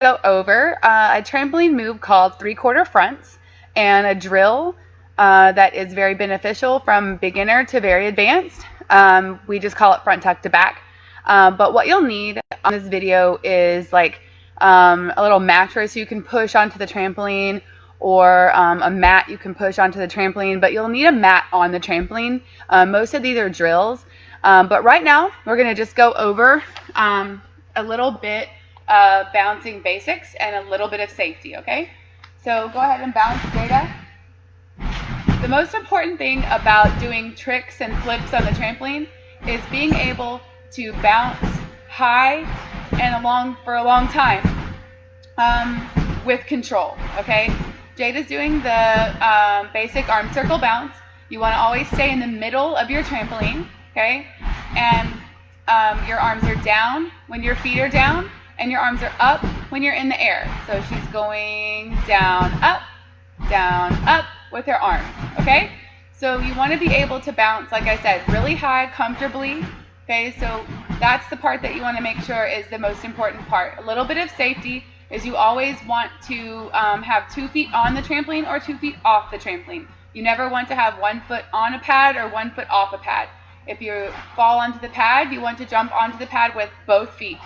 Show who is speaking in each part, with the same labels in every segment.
Speaker 1: go over a trampoline move called three-quarter fronts and a drill that is very beneficial from beginner to very advanced. We just call it front tuck to back. But what you'll need on this video is like a little mattress you can push onto the trampoline, or a mat you can push onto the trampoline, but you'll need a mat on the trampoline. Most of these are drills, but right now we're going to just go over a little bit bouncing basics and a little bit of safety, okay? So go ahead and bounce, Jada. The most important thing about doing tricks and flips on the trampoline is being able to bounce high and along for a long time with control, okay? Jada's doing the basic arm circle bounce. You want to always stay in the middle of your trampoline, okay? And your arms are down when your feet are down, and your arms are up when you're in the air. So she's going down, up, with her arms, okay? So you want to be able to bounce, like I said, really high, comfortably, okay? So that's the part that you want to make sure is the most important part. A little bit of safety is you always want to have 2 feet on the trampoline or 2 feet off the trampoline. You never want to have 1 foot on a pad or 1 foot off a pad. If you fall onto the pad, you want to jump onto the pad with both feet.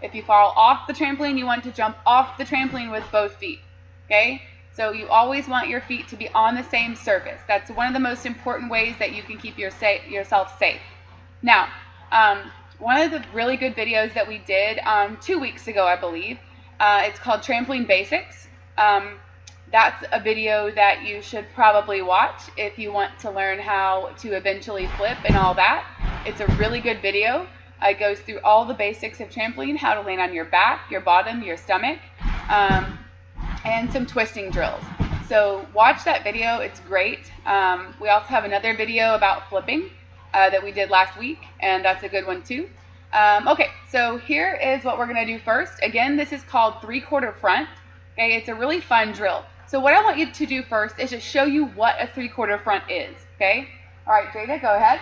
Speaker 1: If you fall off the trampoline, you want to jump off the trampoline with both feet, okay? So you always want your feet to be on the same surface. That's one of the most important ways that you can keep yourself safe. Now, one of the really good videos that we did 2 weeks ago, I believe, it's called Trampoline Basics. That's a video that you should probably watch if you want to learn how to eventually flip and all that. It's a really good video. It goes through all the basics of trampoline, how to land on your back, your bottom, your stomach, and some twisting drills. So watch that video. It's great. We also have another video about flipping that we did last week, and that's a good one too. Okay, so here is what we're going to do first. Again, this is called three-quarter front. Okay, it's a really fun drill. So what I want you to do first is just show you what a three-quarter front is. Okay? All right, Jada, go ahead.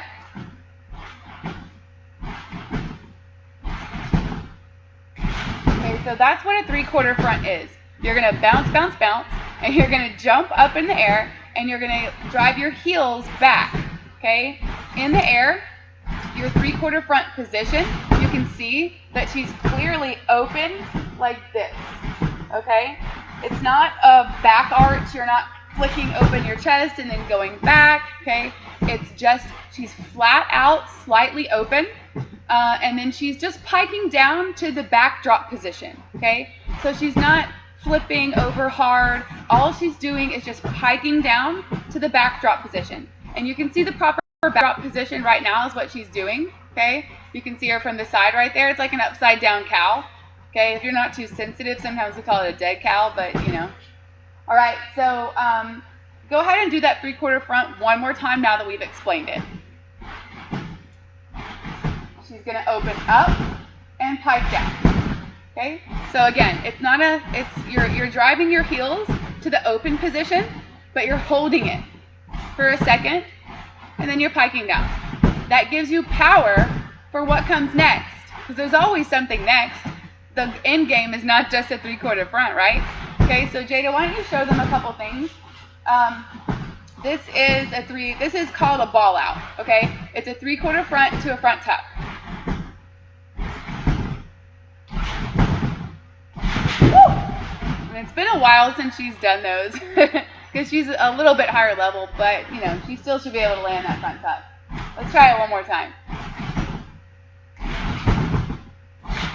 Speaker 1: Okay, so that's what a three-quarter front is. You're going to bounce, bounce, bounce, and you're going to jump up in the air, and you're going to drive your heels back. Okay? In the air, your three-quarter front position, you can see that she's clearly open like this. Okay? It's not a back arch. You're not flicking open your chest and then going back. Okay? It's just she's flat out, slightly open, and then she's just piking down to the back drop position. Okay? So she's not flipping over hard. All she's doing is just piking down to the back drop position. And you can see the proper back drop position right now is what she's doing. Okay? You can see her from the side right there. It's like an upside down cow. Okay, if you're not too sensitive, sometimes we call it a dead cow, but you know. All right, so go ahead and do that three-quarter front one more time now that we've explained it. She's going to open up and pipe down. Okay, so again, you're driving your heels to the open position, but you're holding it for a second, and then you're piking down. That gives you power for what comes next, because there's always something next. The end game is not just a three-quarter front, right? Okay, so Jada, why don't you show them a couple things? This is called a ball out, okay? It's a three-quarter front to a front tuck. Woo! And it's been a while since she's done those because she's a little bit higher level, but you know, she still should be able to land that front tuck. Let's try it one more time.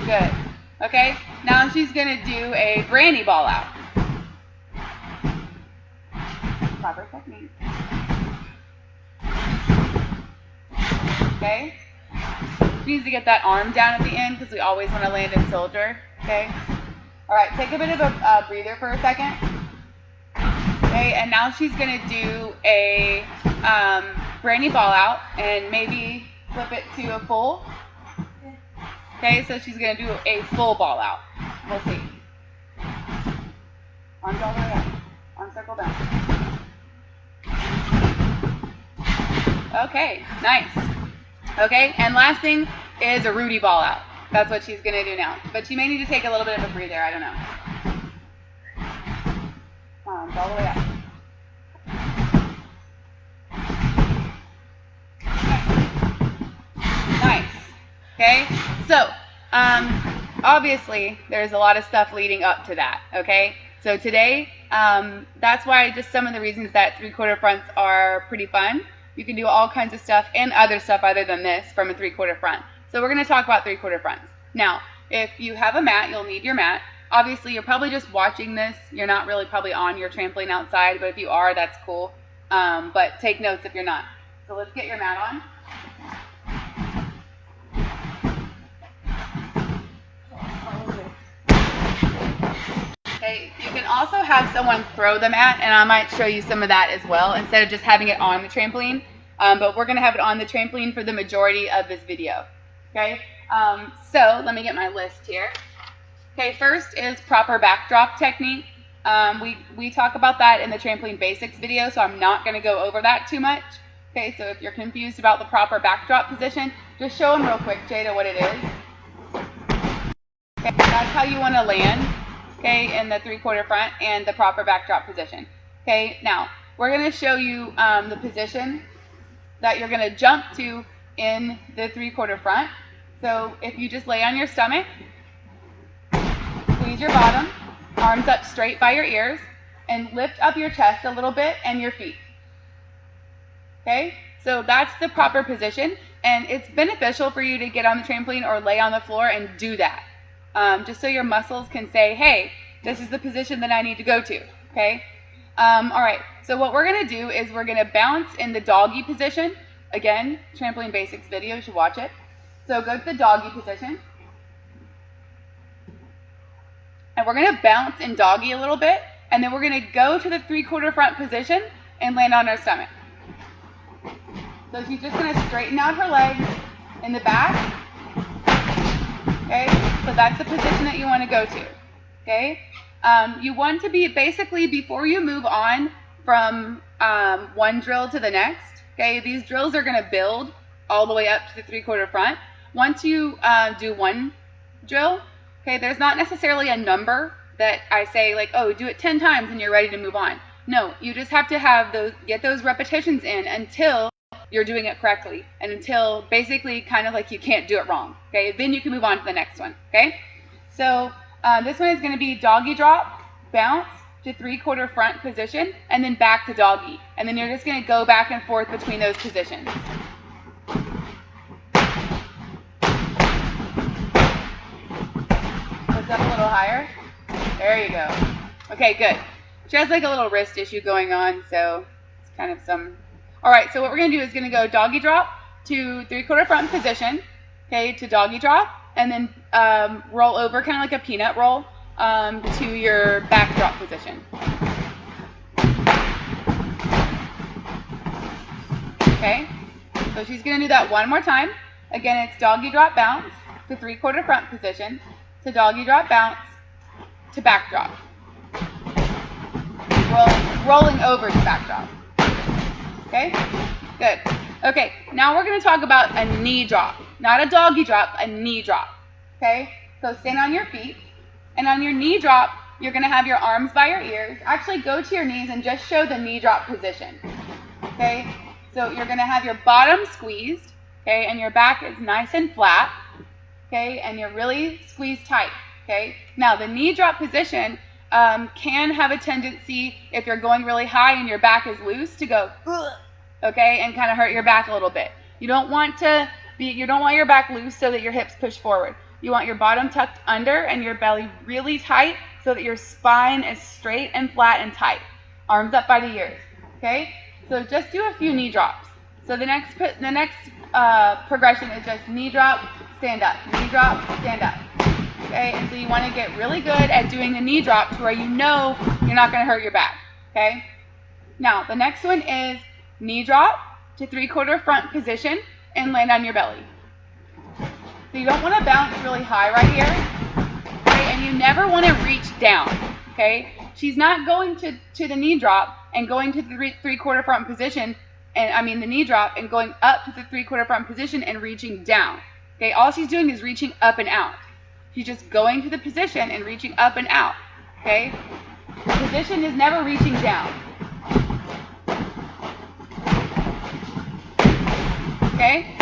Speaker 1: Good. Okay, now she's going to do a granny ball out. Proper technique. Okay. She needs to get that arm down at the end because we always want to land in soldier. Okay. All right, take a bit of a breather for a second. Okay, and now she's going to do a granny ball out and maybe flip it to a full. Okay, so she's going to do a full ball out. We'll see. Arms all the way up. Arm circle down. Okay, nice. Okay, and last thing is a Rudy ball out. That's what she's going to do now. But she may need to take a little bit of a breather. I don't know. arms all the way up. Nice. Okay, so obviously there's a lot of stuff leading up to that. Okay, so today that's why just some of the reasons that 3/4 fronts are pretty fun. You can do all kinds of stuff and other stuff other than this from a 3/4 front. So we're going to talk about 3/4 fronts. Now, if you have a mat, you'll need your mat. Obviously, you're probably just watching this. You're not really probably on your trampoline outside, but if you are, that's cool. But take notes if you're not. So let's get your mat on. Okay, you can also have someone throw the mat, and I might show you some of that as well, instead of just having it on the trampoline. But we're going to have it on the trampoline for the majority of this video. Okay, so let me get my list here. Okay, first is proper backdrop technique. We talk about that in the trampoline basics video, so I'm not going to go over that too much. Okay, so if you're confused about the proper backdrop position, just show them real quick, Jada, what it is. Okay, that's how you want to land, okay, in the 3/4 front and the proper backdrop position. Okay, now we're going to show you the position that you're going to jump to in the 3/4 front. So if you just lay on your stomach, squeeze your bottom, arms up straight by your ears, and lift up your chest a little bit and your feet. Okay, so that's the proper position, and it's beneficial for you to get on the trampoline or lay on the floor and do that, just so your muscles can say, hey, this is the position that I need to go to. Okay, all right, so what we're going to do is we're going to bounce in the doggy position. Again, trampoline basics video, you should watch it. So go to the doggy position. And we're going to bounce in doggy a little bit, and then we're going to go to the 3/4 front position and land on our stomach. So she's just going to straighten out her legs in the back. Okay, so that's the position that you want to go to. Okay, you want to be basically, before you move on from one drill to the next, okay, these drills are going to build all the way up to the 3/4 front. Once you do one drill, okay, there's not necessarily a number that I say like, oh, do it 10 times and you're ready to move on. No, you just have to have get those repetitions in until you're doing it correctly, and until basically kind of like you can't do it wrong. Okay, then you can move on to the next one. Okay, so this one is going to be doggy drop, bounce to 3/4 front position, and then back to doggy, and then you're just going to go back and forth between those positions. Lift up a little higher. There you go. Okay, good. She has like a little wrist issue going on, so it's kind of some. All right, so what we're going to do is going to go doggy drop to 3/4 front position, okay, to doggy drop, and then roll over, kind of like a peanut roll, to your back drop position. Okay, so she's going to do that one more time. Again, it's doggy drop bounce to 3/4 front position, to doggy drop bounce, to back drop. Rolling over to back drop. Okay, good. Okay, now we're going to talk about a knee drop. Not a doggy drop, a knee drop. Okay, so stand on your feet, and on your knee drop, you're going to have your arms by your ears. Actually, go to your knees and just show the knee drop position. Okay, so you're going to have your bottom squeezed, okay, and your back is nice and flat, okay, and you're really squeezed tight. Okay, now the knee drop position can have a tendency, if you're going really high and your back is loose, to go, okay, and kind of hurt your back a little bit. You don't want your back loose so that your hips push forward. You want your bottom tucked under and your belly really tight so that your spine is straight and flat and tight. Arms up by the ears. Okay, so just do a few knee drops. So the next progression is just knee drop, stand up, knee drop, stand up. Okay, and so you want to get really good at doing the knee drop to where you know you're not going to hurt your back. Okay, now the next one is knee drop to 3/4 front position and land on your belly. So you don't want to bounce really high right here, okay, and you never want to reach down. Okay, she's not going to the knee drop and going to the 3/4 front position, the knee drop and going up to the 3/4 front position and reaching down. Okay, all she's doing is reaching up and out. She's just going to the position and reaching up and out. Okay, The position is never reaching down. Okay?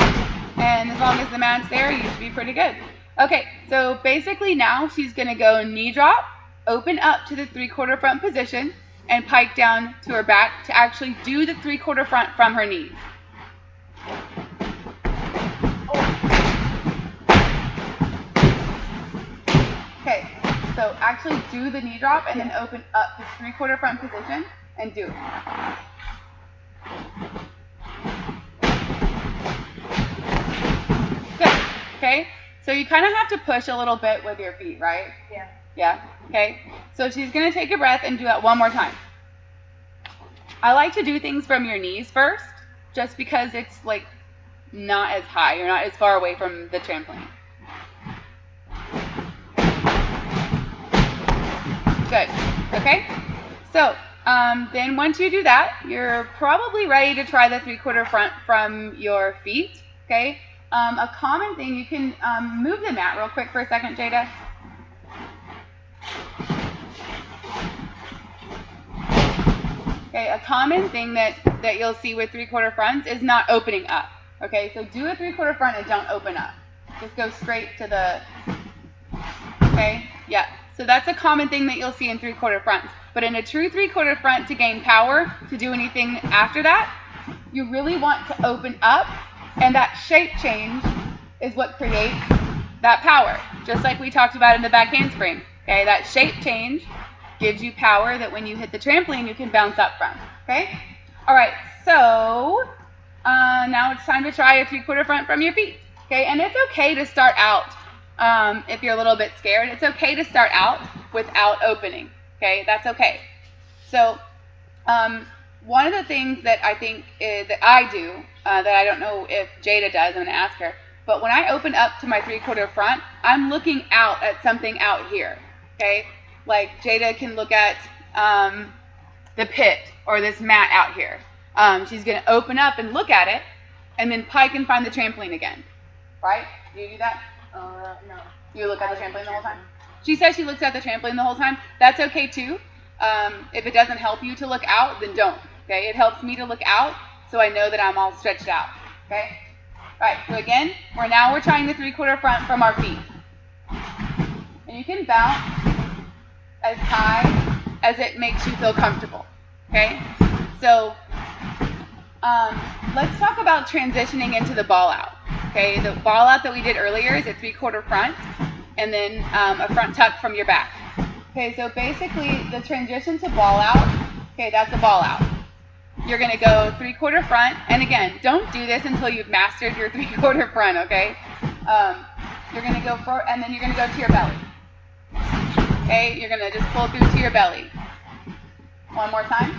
Speaker 1: And as long as the mat's there, you should be pretty good. Okay, so basically now she's going to go knee drop, open up to the 3/4 front position, and pike down to her back to actually do the 3/4 front from her knees. Okay, so actually do the knee drop and then open up to 3/4 front position and do it. Good. Okay, so you kind of have to push a little bit with your feet, right?
Speaker 2: Yeah.
Speaker 1: Yeah, okay. So she's going to take a breath and do that one more time. I like to do things from your knees first, just because it's like not as high. You're not as far away from the trampoline. Good. Okay? So, then once you do that, you're probably ready to try the 3/4 front from your feet. Okay? A common thing, you can move the mat real quick for a second, Jada. Okay, a common thing that you'll see with 3/4 fronts is not opening up. Okay, so do a 3/4 front and don't open up. Just go straight to the, okay, yeah. So that's a common thing that you'll see in 3/4 fronts. But in a true 3/4 front, to gain power, to do anything after that, you really want to open up, and that shape change is what creates that power. Just like we talked about in the back handspring. Okay, that shape change gives you power that when you hit the trampoline, you can bounce up from. Okay? All right, so now it's time to try a 3/4 front from your feet. Okay, and it's okay to start out if you're a little bit scared. It's okay to start out without opening. Okay, that's okay. So one of the things that I think that I do, that I don't know if Jada does, I'm going to ask her, but when I open up to my 3/4 front, I'm looking out at something out here. Okay? Like Jada can look at the pit or this mat out here. She's going to open up and look at it, and then pike and find the trampoline again. Right? Do you do that?
Speaker 2: No.
Speaker 1: You look at the trampoline the whole time? She says she looks at the trampoline the whole time. That's okay too. If it doesn't help you to look out, then don't. Okay? It helps me to look out so I know that I'm all stretched out. Okay? All right, so again, we're trying the 3/4 front from our feet. And you can bounce as high as it makes you feel comfortable. Okay? So let's talk about transitioning into the ball out. Okay, the ball out that we did earlier is a 3/4 front and then a front tuck from your back. Okay, so basically the transition to ball out, okay, that's a ball out. You're going to go 3/4 front, and again, don't do this until you've mastered your 3/4 front, okay? You're going to go for, and then you're going to go to your belly. Okay, you're going to just pull through to your belly. One more time.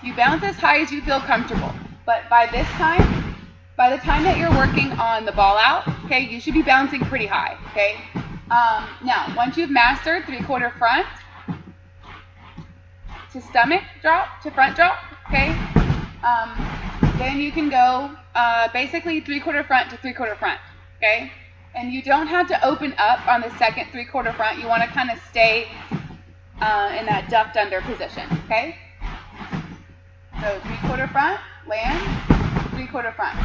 Speaker 1: You bounce as high as you feel comfortable, but by the time that you're working on the ball out, okay, you should be bouncing pretty high, okay? Now, once you've mastered 3/4 front to stomach drop, to front drop, okay, then you can go basically 3/4 front to 3/4 front, okay? And you don't have to open up on the second 3/4 front. You want to kind of stay in that ducked under position, okay? So 3/4 front, land, 3/4 front,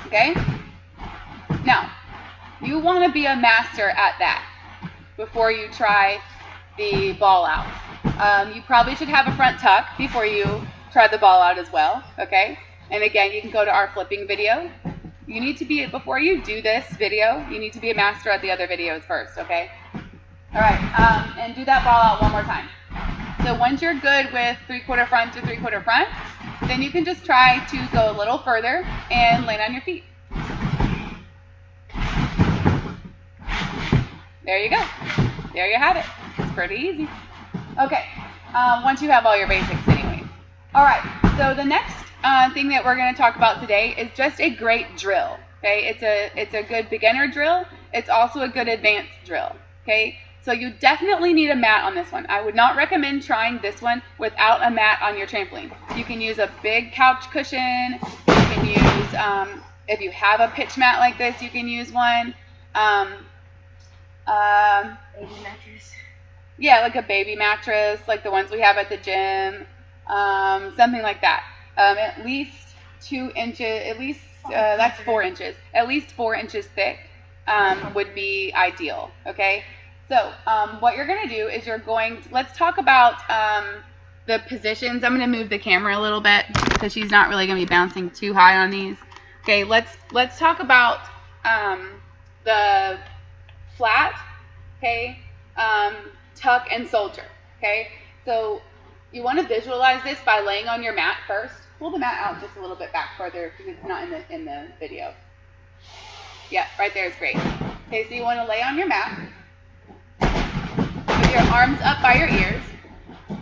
Speaker 1: okay? Now, you want to be a master at that before you try the ball out. You probably should have a front tuck before you try the ball out as well, okay? And again, you can go to our flipping video. You need to be, before you do this video, you need to be a master at the other videos first, okay? All right, and do that ball out one more time. So once you're good with 3/4 front to 3/4 front, then you can just try to go a little further and land on your feet. There you go. There you have it. It's pretty easy. Okay, once you have all your basics anyway. All right, so the next thing that we're going to talk about today is just a great drill. Okay, it's a good beginner drill. It's also a good advanced drill. Okay, so you definitely need a mat on this one. I would not recommend trying this one without a mat on your trampoline. You can use a big couch cushion. You can use, if you have a pitch mat like this, you can use one.
Speaker 2: Baby mattress.
Speaker 1: Yeah, like a baby mattress, like the ones we have at the gym, something like that. At least 2 inches, that's 4 inches, at least 4 inches thick would be ideal, okay? So what you're going to do is let's talk about the positions. I'm going to move the camera a little bit because she's not really going to be bouncing too high on these. Okay, let's talk about the flat, okay, tuck, and soldier, okay? So you want to visualize this by laying on your mat first. Pull the mat out just a little bit back further because it's not in the video. Yeah, right there is great. Okay, so you want to lay on your mat with your arms up by your ears.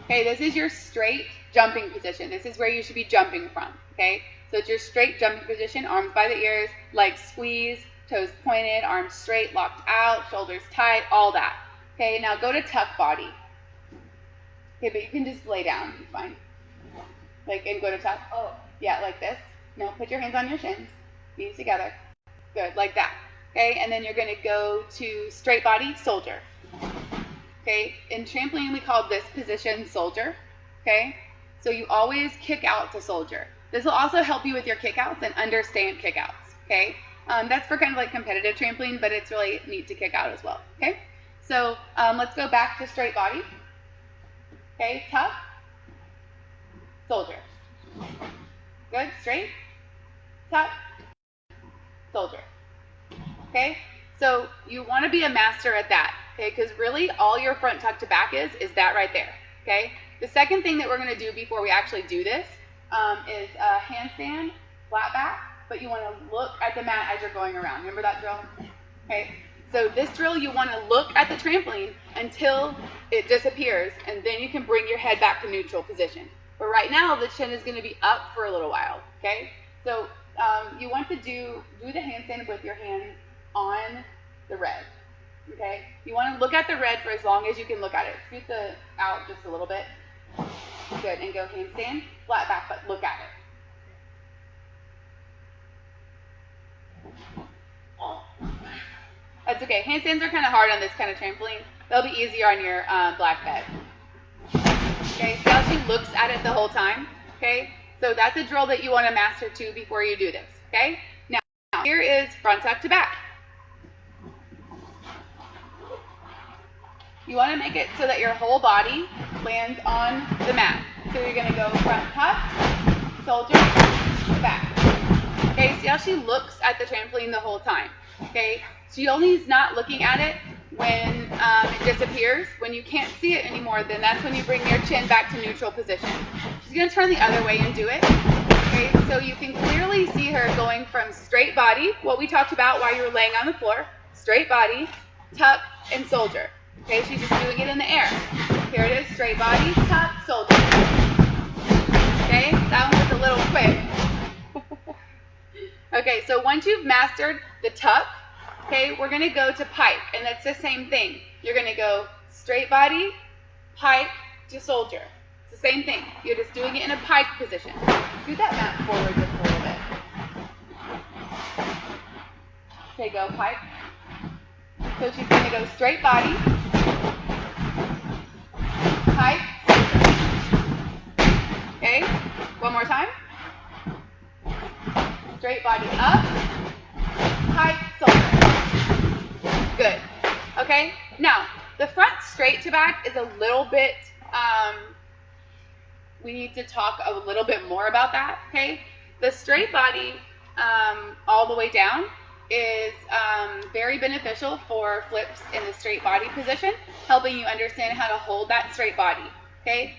Speaker 1: Okay, this is your straight jumping position. This is where you should be jumping from, okay? So it's your straight jumping position, arms by the ears, legs squeezed, toes pointed, arms straight, locked out, shoulders tight, all that. Okay, now go to tuck body. Okay, but you can just lay down, it's fine. And go to tuck. Oh, yeah, like this. No, put your hands on your shins, knees together. Good, like that. Okay, and then you're going to go to straight body, soldier. Okay, in trampoline we call this position soldier. Okay, so you always kick out to soldier. This will also help you with your kickouts and understand kickouts. Okay, that's for kind of like competitive trampoline, but it's really neat to kick out as well. Okay, so let's go back to straight body. Okay, tuck, soldier. Good, straight, tuck, soldier. Okay, so you want to be a master at that. Okay, because really all your front tuck to back is that right there. Okay, the second thing that we're going to do before we actually do this is a handstand, flat back, but you want to look at the mat as you're going around. Remember that drill? Okay, so this drill you want to look at the trampoline until it disappears, and then you can bring your head back to neutral position. But right now the chin is going to be up for a little while. Okay, so you want to do the handstand with your hands on the red. Okay, you want to look at the red for as long as you can look at it. Scoot the out just a little bit. Good, and go handstand, flat back, but look at it. That's okay. Handstands are kind of hard on this kind of trampoline. They'll be easier on your black bed. Okay, see how she looks at it the whole time? Okay, so that's a drill that you want to master too before you do this. Okay, now here is front tuck to back. You want to make it so that your whole body lands on the mat. So you're going to go front tuck, soldier, back. Okay, see how she looks at the trampoline the whole time. Okay, she only is not looking at it when it disappears. When you can't see it anymore, then that's when you bring your chin back to neutral position. She's going to turn the other way and do it. Okay, so you can clearly see her going from straight body, what we talked about while you were laying on the floor, straight body, tuck, and soldier. Okay, she's just doing it in the air. Here it is, straight body, tuck, soldier. Okay, that one was a little quick. Okay, so once you've mastered the tuck, okay, we're going to go to pike, and that's the same thing. You're going to go straight body, pike to soldier. It's the same thing. You're just doing it in a pike position. Do that mat forward just a little bit. Okay, go pike. So she's going to go straight body, pike, okay, one more time. Straight body up, pike, soldier. Good. Okay, now the front straight to back is a little bit, we need to talk a little bit more about that, okay? The straight body all the way down is very beneficial for flips in the straight body position, helping you understand how to hold that straight body, okay?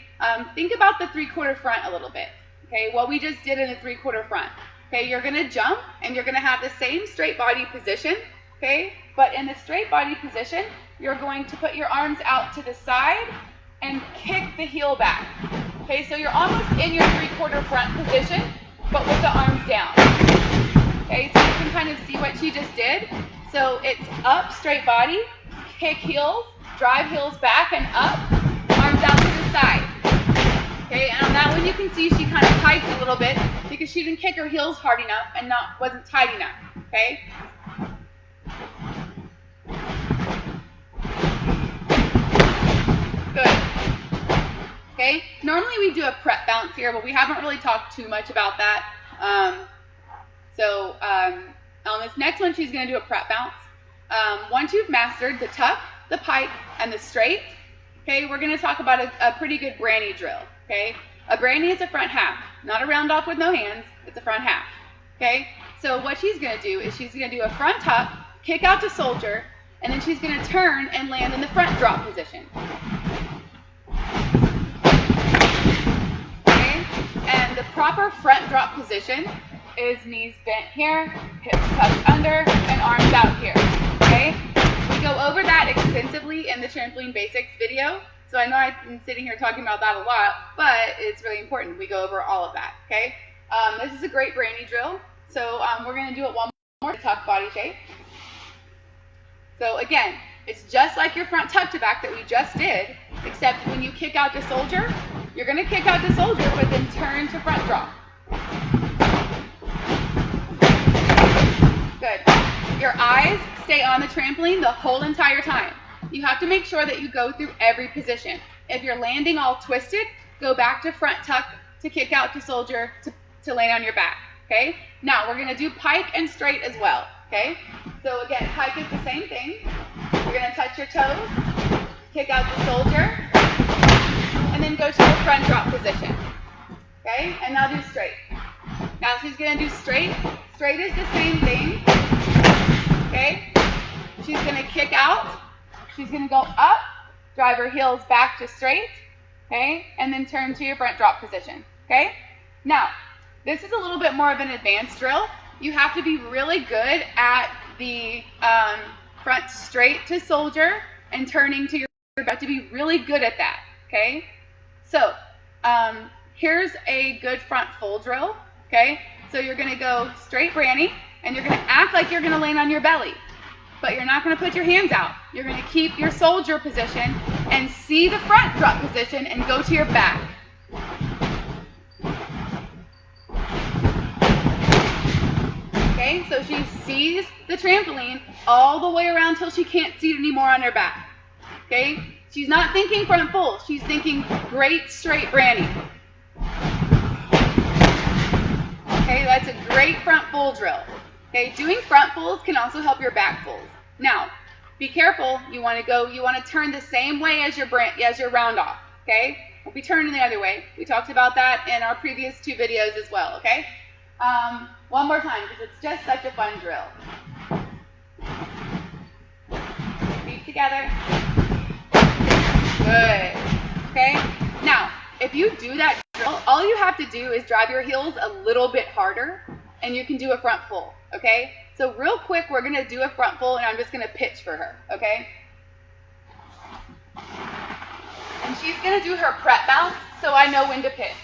Speaker 1: Think about the 3/4 front a little bit, okay? What we just did in the 3/4 front, okay? You're going to jump, and you're going to have the same straight body position, okay? But in the straight body position, you're going to put your arms out to the side and kick the heel back, okay? So you're almost in your 3/4 front position, but with the arms down. Okay, so you can kind of see what she just did. So it's up, straight body, kick heels, drive heels back and up, arms out to the side. Okay, and on that one you can see she kind of piked a little bit because she didn't kick her heels hard enough and wasn't tight enough. Okay. Normally we do a prep bounce here, but we haven't really talked too much about that. On this next one, she's going to do a prep bounce. Once you've mastered the tuck, the pike, and the straight, okay, we're going to talk about a pretty good granny drill, okay? A granny is a front half, not a round off with no hands. It's a front half, okay? So what she's going to do is she's going to do a front tuck, kick out to soldier, and then she's going to turn and land in the front drop position. Okay? And the proper front drop position is knees bent here, hips tucked under, and arms out here. Okay? We go over that extensively in the Trampoline Basics video. So I know I've been sitting here talking about that a lot, but it's really important. We go over all of that. Okay? This is a great granny drill. So we're going to do it one more to tuck body shape. So again, it's just like your front tuck to back that we just did, except when you kick out to soldier, you're going to kick out to soldier, but then turn to front drop. Good. Your eyes stay on the trampoline the whole entire time. You have to make sure that you go through every position. If you're landing all twisted, go back to front tuck to kick out to soldier to land on your back. Okay? Now we're going to do pike and straight as well. Okay? So again, pike is the same thing. You're going to touch your toes, kick out to soldier, and then go to the front drop position. Okay? And now do straight. Now she's going to do straight. Straight is the same thing. Okay? She's going to kick out. She's going to go up, drive her heels back to straight. Okay? And then turn to your front drop position. Okay? Now, this is a little bit more of an advanced drill. You have to be really good at the front straight to soldier and turning to your back. You have to be really good at that. Okay? So, here's a good front full drill. Okay? So you're going to go straight granny, and you're going to act like you're going to land on your belly. But you're not going to put your hands out. You're going to keep your soldier position and see the front drop position and go to your back. Okay, so she sees the trampoline all the way around till she can't see it anymore on her back. Okay, she's not thinking front full. She's thinking great straight granny. Okay, that's a great front full drill. Okay, doing front fulls can also help your back fulls. Now, be careful. You want to turn the same way as your round off. Okay, don't be turning the other way. We talked about that in our previous 2 videos as well. Okay, one more time because it's just such a fun drill. Feet together. Good. Okay. Now, if you do that drill, all you have to do is drive your heels a little bit harder, and you can do a front full. Okay? So real quick, we're going to do a front full, and I'm just going to pitch for her. Okay? And she's going to do her prep bounce, so I know when to pitch.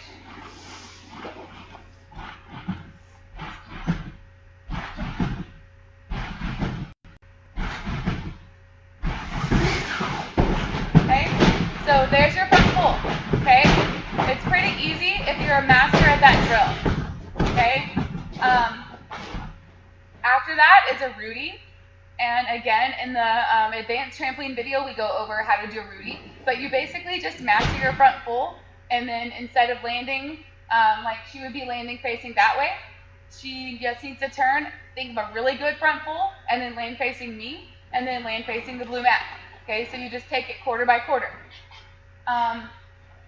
Speaker 1: Okay? So there's your front full. Okay? It's pretty easy if you're a master at that drill. Okay? After that is a Rudy. And again, in the advanced trampoline video, we go over how to do a Rudy. But you basically just master your front full, and then instead of landing like she would be landing facing that way, she just needs to turn, think of a really good front full, and then land facing me, and then land facing the blue mat. Okay, so you just take it quarter by quarter.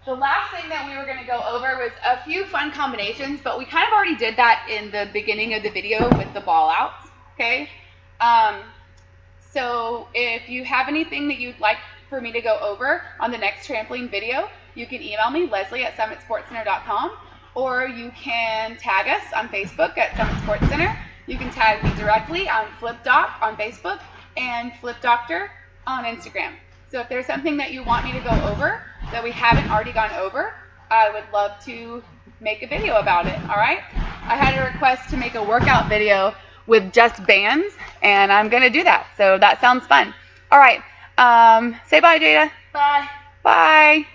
Speaker 1: The last thing that we were going to go over was a few fun combinations, but we kind of already did that in the beginning of the video with the ball outs. Okay. So if you have anything that you'd like for me to go over on the next trampoline video, you can email me, Leslie@summitsportscenter.com, or you can tag us on Facebook at Summit Sports Center. You can tag me directly on FlipDoc on Facebook and FlipDoctor on Instagram. So if there's something that you want me to go over that we haven't already gone over, I would love to make a video about it, all right? I had a request to make a workout video with just bands, and I'm going to do that. So that sounds fun. All right. Say bye, Jada.
Speaker 2: Bye.
Speaker 1: Bye.